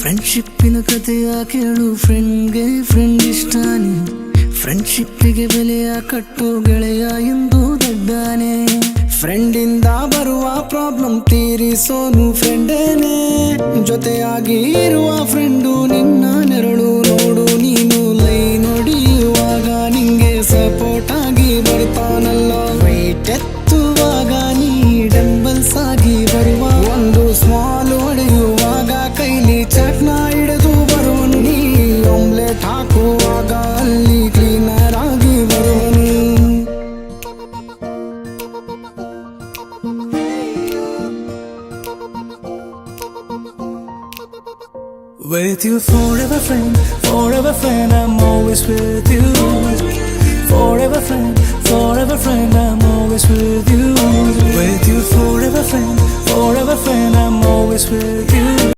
ಫ್ರೆಂಡ್ಶಿಪ್ಪಿನ ಕಥೆಯ ಕೇಳು, ಫ್ರೆಂಡ್ಗೆ ಫ್ರೆಂಡ್ ಇಷ್ಟಾನೆ, ಫ್ರೆಂಡ್ಶಿಪ್ಪಿಗೆ ಬೆಲೆಯ ಕಟ್ಟು ಗೆಳೆಯ ಎಂದು ದೊಡ್ಡಾನೆ. ಫ್ರೆಂಡಿಂದ ಬರುವ ಪ್ರಾಬ್ಲಮ್ ತೀರಿಸೋನು ಫ್ರೆಂಡೇನೆ, ಜೊತೆಯಾಗಿ ಇರುವ ಫ್ರೆಂಡು ನಿನ್ನ ನೆರಳು ನೋಡು ನೀನು. ಲೈನ್ ಹೊಡೆಯುವಾಗ ನಿಂಗೆ ಸಪೋರ್ಟ್ ಆಗಿ ಬರ್ತಾನಲ್ಲ, ವೈಟ್ ಎತ್ತುವಾಗ ನೀ ಡಂಬಲ್ಸ್ ಆಗಿ ಬರುವ. ಒಂದು ಸ್ಮಾಲ್ ಹೊಡೆಯುವಾಗ ಕೈಲಿ ಚಟ್ನ ಹಿಡಿದು ಬರುವನು, ನೀ ಆಮ್ಲೆಟ್ ಹಾಕುವಾಗ ಅಲ್ಲಿ ಕ್ಲೀನರ್ ಆಗಿ ಬರುವನು. With you forever friend, I'm always with you. Forever friend, I'm always with you. With you forever friend, I'm always with you.